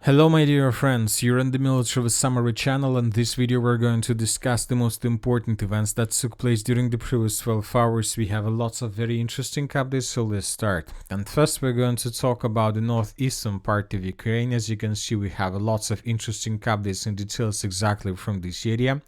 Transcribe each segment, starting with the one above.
Hello my dear friends, you're in the Military Summary channel, and this video we're going to discuss the most important events that took place during the previous 12 hours. We have lots of very interesting updates, so let's start. And first we're going to talk about the northeastern part of Ukraine. As you can see, we have lots of interesting updates and details exactly from this area.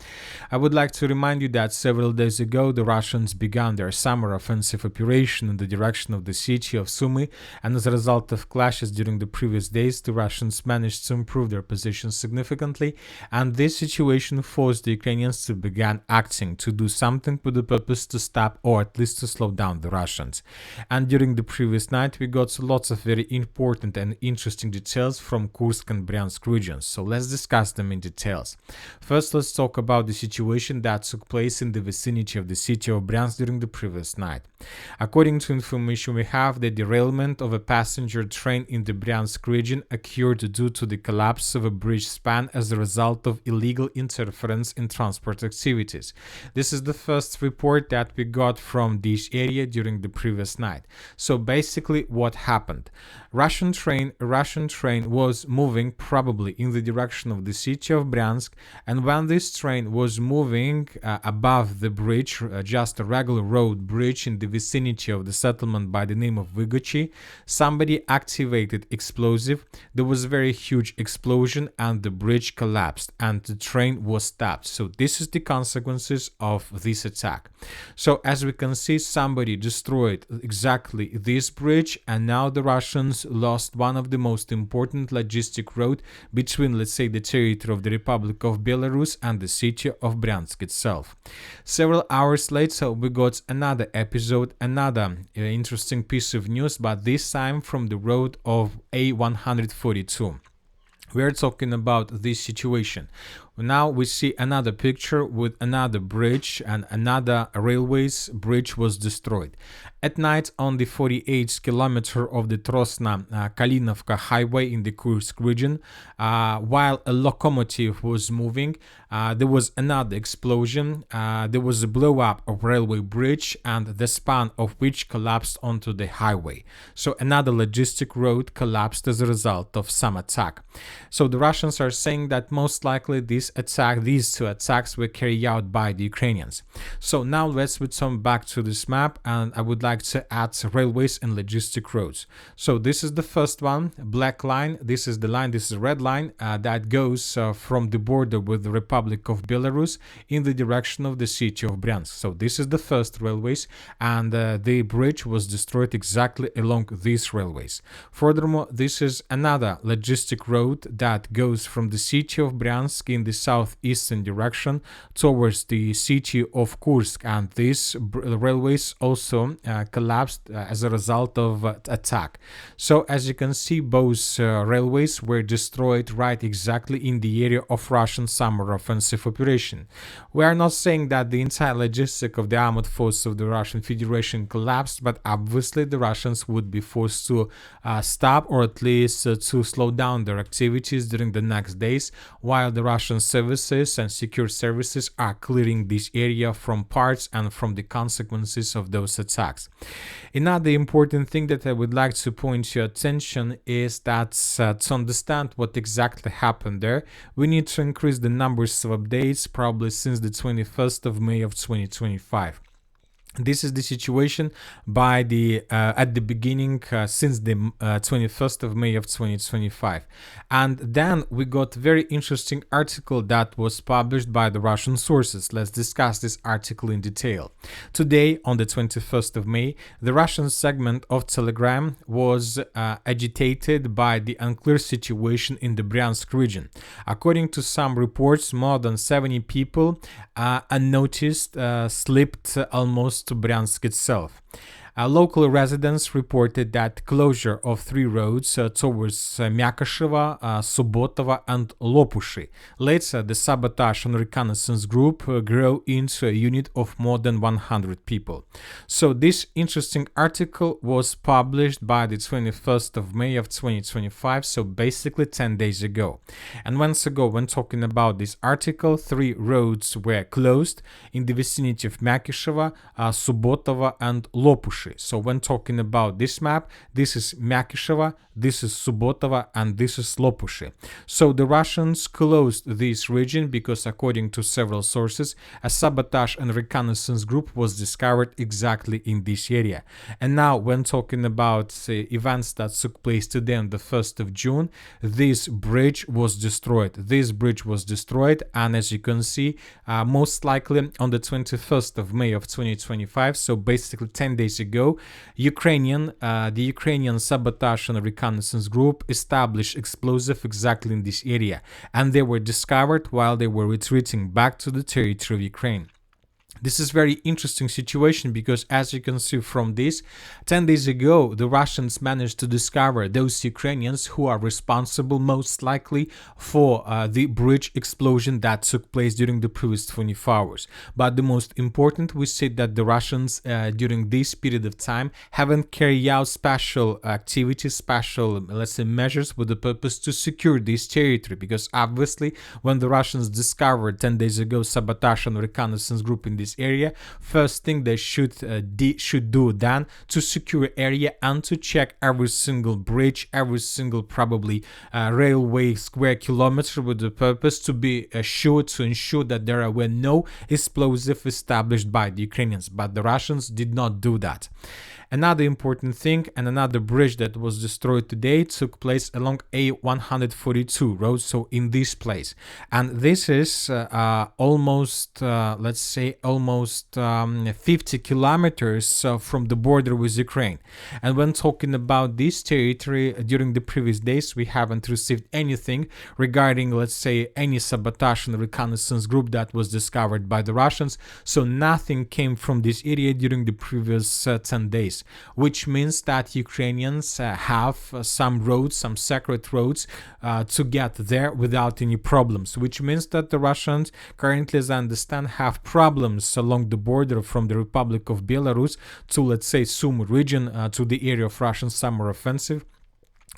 I would like to remind you that several days ago the Russians began their summer offensive operation in the direction of the city of Sumy, and as a result of clashes during the previous days, the Russians managed to improve their position significantly, and this situation forced the Ukrainians to begin acting, to do something with the purpose to stop or at least to slow down the Russians. And during the previous night we got lots of very important and interesting details from Kursk and Bryansk regions, so let's discuss them in details. First, let's talk about the situation that took place in the vicinity of the city of Bryansk during the previous night. According to information we have, the derailment of a passenger train in the Bryansk region occurred due to the collapse of a bridge span as a result of illegal interference in transport activities. This is the first report that we got from this area during the previous night. So basically what happened? A Russian train was moving probably in the direction of the city of Bryansk, and when this train was moving above the bridge, just a regular road bridge in the vicinity of the settlement by the name of Vygochi, somebody activated explosive. There was a very huge explosion and the bridge collapsed and the train was stopped. So this is the consequences of this attack. So as we can see, somebody destroyed exactly this bridge, and now the Russians lost one of the most important logistic road between, let's say, the territory of the Republic of Belarus and the city of Bryansk itself. Several hours later we got another episode, another interesting piece of news, but this time from the road of A142. We are talking about this situation. Now we see another picture with another bridge, and another railways bridge was destroyed. At night on the 48th kilometer of the Trosna-Kalinovka highway in the Kursk region, while a locomotive was moving, there was another explosion. There was a blow up of railway bridge, and the span of which collapsed onto the highway. So another logistic road collapsed as a result of some attack. So the Russians are saying that most likely these two attacks were carried out by the Ukrainians. So now let's return back to this map, and I would like to add railways and logistic roads. So this is the first one, black line. This is the line, this is red line that goes from the border with the Republic of Belarus in the direction of the city of Bryansk. So this is the first railways, and the bridge was destroyed exactly along these railways. Furthermore, this is another logistic road that goes from the city of Bryansk in the southeastern direction towards the city of Kursk, and these railways also collapsed as a result of attack. So as you can see, both railways were destroyed right exactly in the area of Russian summer offensive operation. We are not saying that the entire logistic of the armored forces of the Russian Federation collapsed, but obviously the Russians would be forced to stop, or at least to slow down their activities during the next days, while the Russian services and secure services are clearing this area from parts and from the consequences of those attacks. Another important thing that I would like to point your attention is that to understand what exactly happened there, we need to increase the numbers of updates probably since the 21st of May of 2025. This is the situation by the at the beginning since the 21st of May of 2025. And then we got very interesting article that was published by the Russian sources. Let's discuss this article in detail. Today, on the 21st of May, the Russian segment of Telegram was agitated by the unclear situation in the Bryansk region. According to some reports, more than 70 people unnoticed slipped almost to Bryansk itself. Local residents reported that closure of three roads towards Myakashevo, Subotovo and Lopushi. Later, the sabotage and reconnaissance group grew into a unit of more than 100 people. So this interesting article was published by the 21st of May of 2025, so basically 10 days ago. And once ago, when talking about this article, three roads were closed in the vicinity of Myakashevo, Subotovo and Lopushi. Lopushy. So when talking about this map, this is Myakisheva, this is Subotova, and this is Lopushy. So the Russians closed this region because, according to several sources, a sabotage and reconnaissance group was discovered exactly in this area. And now when talking about events that took place today on the 1st of June, this bridge was destroyed. This bridge was destroyed, and as you can see, most likely on the 21st of May of 2025, so basically 10 days ago, the Ukrainian sabotage and reconnaissance group established explosive exactly in this area, and they were discovered while they were retreating back to the territory of Ukraine. This is very interesting situation because, as you can see from this, 10 days ago, the Russians managed to discover those Ukrainians who are responsible most likely for the bridge explosion that took place during the previous 24 hours. But the most important, we see that the Russians during this period of time haven't carried out special activities, special, let's say, measures with the purpose to secure this territory, because obviously when the Russians discovered 10 days ago sabotage and reconnaissance group in this area, first thing they should do then to secure area and to check every single bridge, every single probably railway square kilometer with the purpose to be sure to ensure that there were no explosive established by the Ukrainians. But the Russians did not do that. Another important thing, and another bridge that was destroyed today took place along A142 road, so in this place. And this is almost, let's say, almost 50 kilometers from the border with Ukraine. And when talking about this territory, during the previous days, we haven't received anything regarding, let's say, any sabotage and reconnaissance group that was discovered by the Russians. So nothing came from this area during the previous 10 days. Which means that Ukrainians have some roads, some secret roads to get there without any problems, which means that the Russians currently, as I understand, have problems along the border from the Republic of Belarus to, let's say, Sumy region, to the area of Russian summer offensive.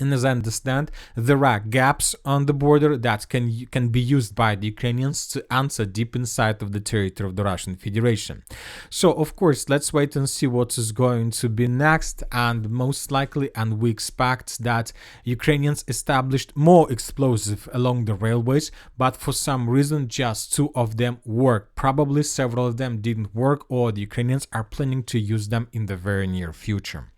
And as I understand, there are gaps on the border that can be used by the Ukrainians to enter deep inside of the territory of the Russian Federation. So, of course, let's wait and see what is going to be next. And most likely, and we expect that Ukrainians established more explosive along the railways, but for some reason, just 2 of them worked. Probably several of them didn't work, or the Ukrainians are planning to use them in the very near future.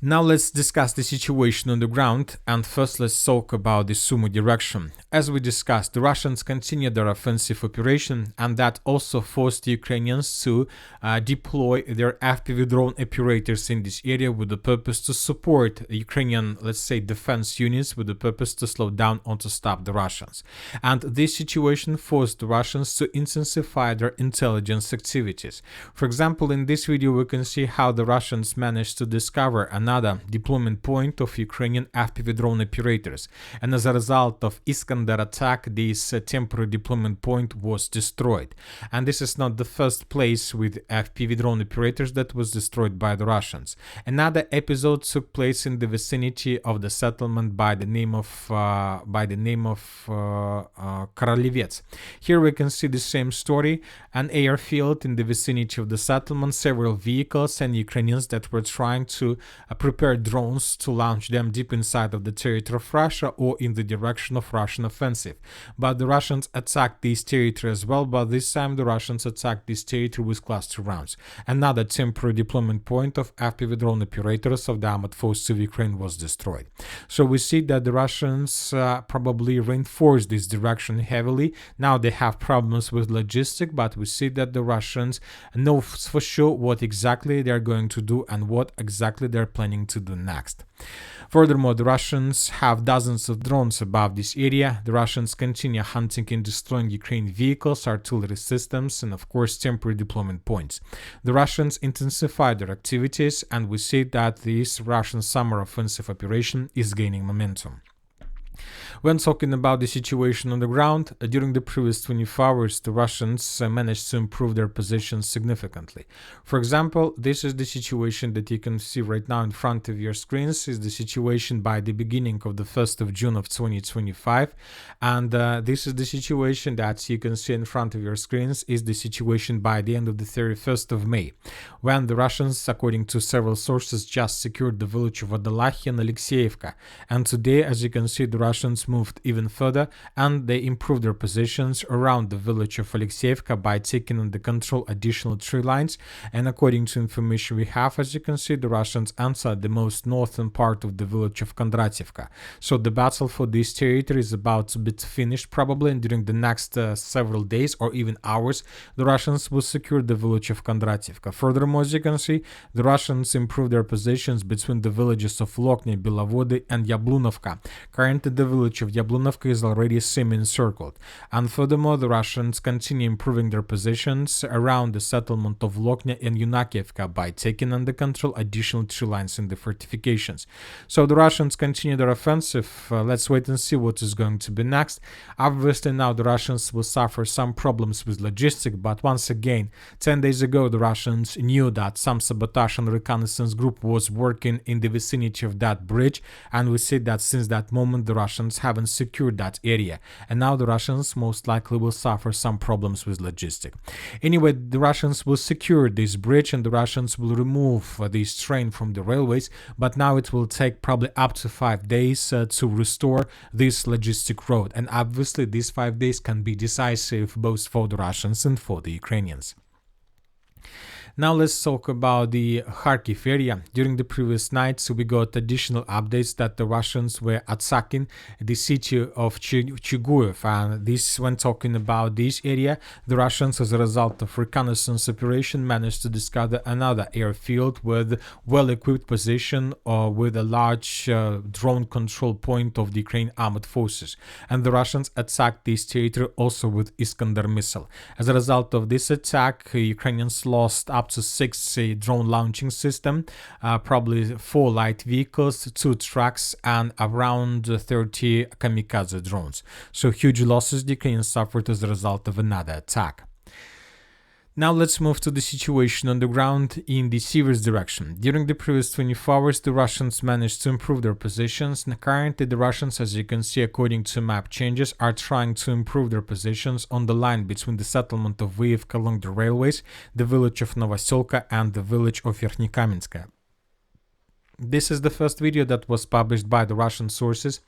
Now let's discuss the situation on the ground, and first let's talk about the Sumy direction. As we discussed, the Russians continued their offensive operation, and that also forced the Ukrainians to deploy their FPV drone operators in this area with the purpose to support Ukrainian, let's say, defense units with the purpose to slow down or to stop the Russians. And this situation forced the Russians to intensify their intelligence activities. For example, in this video we can see how the Russians managed to discover another deployment point of Ukrainian FPV drone operators, and as a result of Iskander attack, this temporary deployment point was destroyed. And this is not the first place with FPV drone operators that was destroyed by the Russians. Another episode took place in the vicinity of the settlement by the name of Kralevets. Here we can see the same story: an airfield in the vicinity of the settlement, several vehicles, and Ukrainians that were trying to prepare drones to launch them deep inside of the territory of Russia or in the direction of Russian offensive. But the Russians attacked this territory as well, but this time the Russians attacked this territory with cluster rounds. Another temporary deployment point of FPV drone operators of the armed forces of Ukraine was destroyed. So we see that the Russians probably reinforced this direction heavily. Now they have problems with logistics, but we see that the Russians know for sure what exactly they're going to do and what exactly they're planning to do next. Furthermore, the Russians have dozens of drones above this area. The Russians continue hunting and destroying Ukrainian vehicles, artillery systems, and of course temporary deployment points. The Russians intensify their activities, and we see that this Russian summer offensive operation is gaining momentum. When talking about the situation on the ground, during the previous 24 hours, the Russians managed to improve their positions significantly. For example, this is the situation that you can see right now in front of your screens, is the situation by the beginning of the 1st of June of 2025. And this is the situation that you can see in front of your screens, is the situation by the end of the 31st of May, when the Russians, according to several sources, just secured the village of Adalahi and Alexeyevka. And today, as you can see, the Russians moved even further and they improved their positions around the village of Alexeyevka by taking under control additional tree lines. And according to information we have, as you can see, the Russians entered the most northern part of the village of Kondratyevka. So the battle for this territory is about to be finished probably, and during the next several days or even hours, the Russians will secure the village of Kondratyevka. Furthermore, as you can see, the Russians improved their positions between the villages of Lokny, Belovody and Yablunovka. Currently, the village of Yablunovka is already semi-encircled. And furthermore, the Russians continue improving their positions around the settlement of Lokny and Yunakievka by taking under control additional tree lines in the fortifications. So the Russians continue their offensive. Let's wait and see what is going to be next. Obviously, now the Russians will suffer some problems with logistics, but once again, 10 days ago, the Russians knew that some sabotage and reconnaissance group was working in the vicinity of that bridge, and we see that since that moment, the Russians haven't secured that area, and now the Russians most likely will suffer some problems with logistics. Anyway, the Russians will secure this bridge and the Russians will remove this train from the railways, but now it will take probably up to 5 days to restore this logistic road, and obviously these 5 days can be decisive both for the Russians and for the Ukrainians. Now let's talk about the Kharkiv area. During the previous nights, we got additional updates that the Russians were attacking the city of Chuguyev. And this, when talking about this area, the Russians, as a result of reconnaissance operation, managed to discover another airfield with well-equipped position or with a large drone control point of the Ukrainian armed forces. And the Russians attacked this territory also with Iskander missile. As a result of this attack, Ukrainians lost up to 6 drone launching system, probably 4 light vehicles, 2 trucks, and around 30 kamikaze drones. So huge losses the Ukrainians suffered as a result of another attack. Now let's move to the situation on the ground in the Siversk direction. During the previous 24 hours, the Russians managed to improve their positions. And currently, the Russians, as you can see, according to map changes, are trying to improve their positions on the line between the settlement of Dyliivka along the railways, the village of Novoselka, and the village of Verkhnykamenskaya. This is the first video that was published by the Russian sources,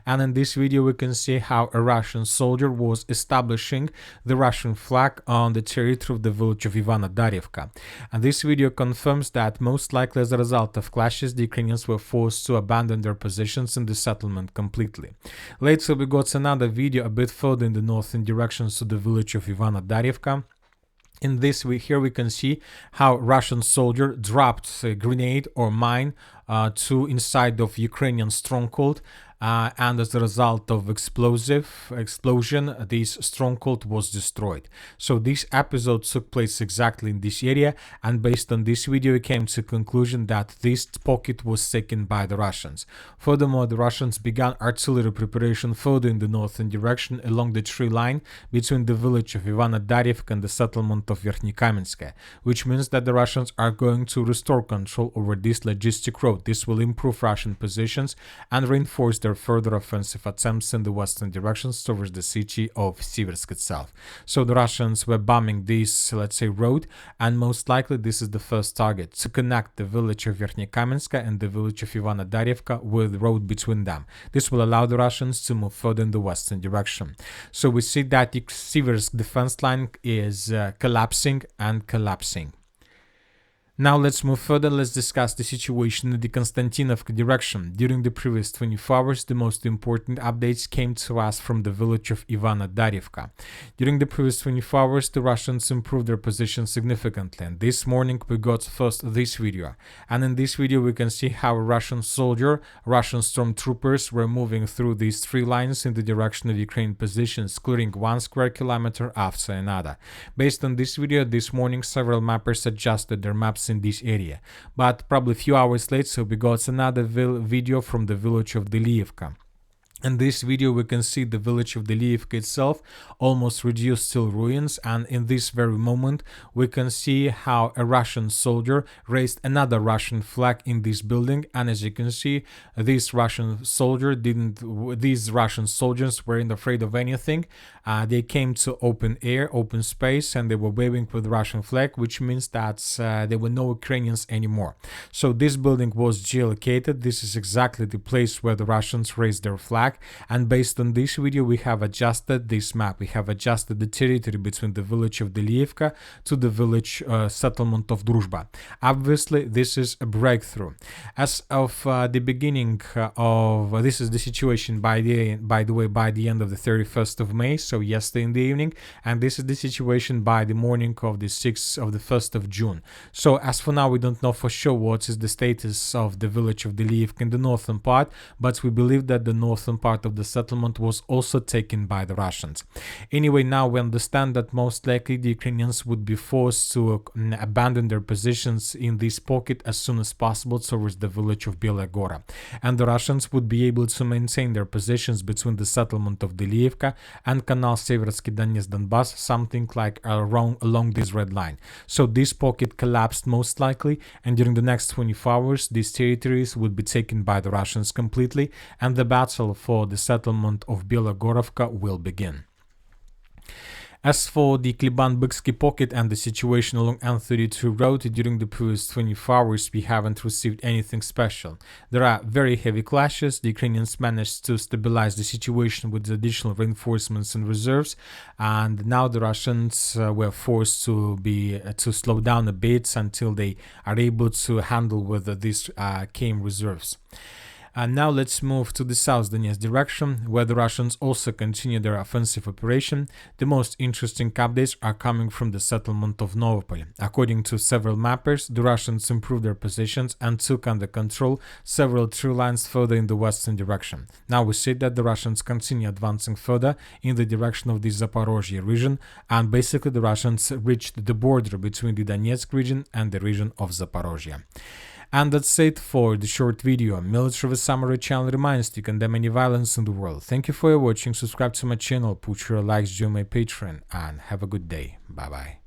and in this video we can see how a Russian soldier was establishing the Russian flag on the territory of the village of Dyliivka. And this video confirms that most likely as a result of clashes, the Ukrainians were forced to abandon their positions in the settlement completely. Later we got another video a bit further in the northern direction to the village of Dyliivka. In this, here we can see how Russian soldier dropped a grenade or mine to inside of Ukrainian stronghold, and as a result of explosion, this stronghold was destroyed. So this episode took place exactly in this area, and based on this video, we came to the conclusion that this pocket was taken by the Russians. Furthermore, the Russians began artillery preparation further in the northern direction along the tree line between the village of Dyliivka and the settlement of Verkhnykamenskaya, which means that the Russians are going to restore control over this logistic road. This will improve Russian positions and reinforce their further offensive attempts in the western directions towards the city of Siversk itself. So the Russians were bombing this, let's say, road, and most likely this is the first target, to connect the village of Verkhnykamenskaya and the village of Dyliivka with the road between them. This will allow the Russians to move further in the western direction. So we see that the Siversk defense line is collapsing and collapsing. Now let's move further. Let's discuss the situation in the Kostiantynivka direction. During the previous 24 hours, the most important updates came to us from the village of Dyliivka. During the previous 24 hours, the Russians improved their position significantly, and this morning we got first this video. And in this video we can see how a Russian soldier, Russian stormtroopers were moving through these 3 lines in the direction of Ukrainian positions, clearing 1 square kilometer after another. Based on this video, this morning several mappers adjusted their maps in this area, but probably a few hours later we got another video from the village of Dyliivka. In this video we can see the village of Dyliivka itself almost reduced to ruins, and in this very moment we can see how a Russian soldier raised another Russian flag in this building, and as you can see these Russian soldiers weren't afraid of anything. They came to open air, open space, and they were waving with the Russian flag, which means that there were no Ukrainians anymore. So this building was geolocated. This is exactly the place where the Russians raised their flag. And based on this video we have adjusted this map. We have adjusted the territory between the village of Dyliivka to the village settlement of Druzhba. Obviously this is a breakthrough. As of the beginning of this is the situation by the way by the end of the 31st of May, so yesterday in the evening, and this is the situation by the morning of the 6th of the 1st of June. So as for now we don't know for sure what is the status of the village of Dyliivka in the northern part, but we believe that the northern part of the settlement was also taken by the Russians. Anyway, now we understand that most likely the Ukrainians would be forced to abandon their positions in this pocket as soon as possible towards the village of Belaya Gora, and the Russians would be able to maintain their positions between the settlement of Dyliivka and Canal Siversk Donbass, something like along this red line. So this pocket collapsed most likely, and during the next 24 hours these territories would be taken by the Russians completely, and the battle for the settlement of Belaya Gorovka will begin. As for the Kliban-Byksky pocket and the situation along N32 road, during the previous 24 hours we haven't received anything special. There are very heavy clashes. The Ukrainians managed to stabilize the situation with additional reinforcements and reserves, and now the Russians were forced to slow down a bit until they are able to handle with these came reserves. And now let's move to the South Donetsk direction, where the Russians also continue their offensive operation. The most interesting updates are coming from the settlement of Novopol. According to several mappers, the Russians improved their positions and took under control several tree lines further in the western direction. Now we see that the Russians continue advancing further in the direction of the Zaporozhye region, and basically the Russians reached the border between the Donetsk region and the region of Zaporozhye. And that's it for the short video. Military Summary channel reminds you to condemn any violence in the world. Thank you for watching, subscribe to my channel, put your likes, join my Patreon, and have a good day. Bye bye.